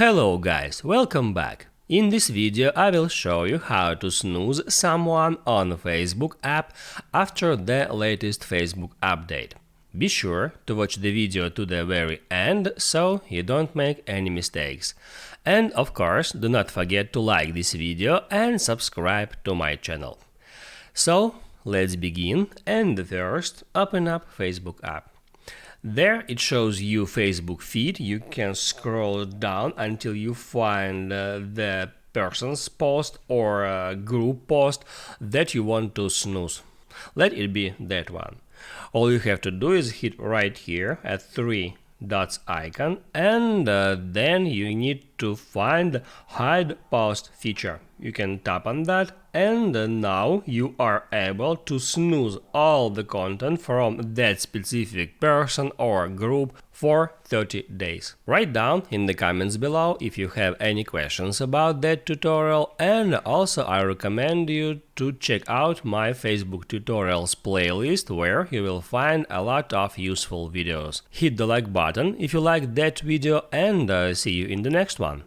Hello guys, welcome back. In this video I will show you how to snooze someone on Facebook app after the latest Facebook update. Be sure to watch the video to the very end so you don't make any mistakes. And of course, do not forget to like this video and subscribe to my channel. So, let's begin, and first open up Facebook app. There it shows you Facebook feed. You can scroll down until you find the person's post or group post that you want to snooze. Let it be that one. All you have to do is hit right here at three dots icon, and then you need to find hide post feature. You can tap on that, and now you are able to snooze all the content from that specific person or group for 30 days. Write down in the comments below if you have any questions about that tutorial, and also I recommend you to check out my Facebook tutorials playlist where you will find a lot of useful videos. Hit the like button if you like that video, and see you in the next one.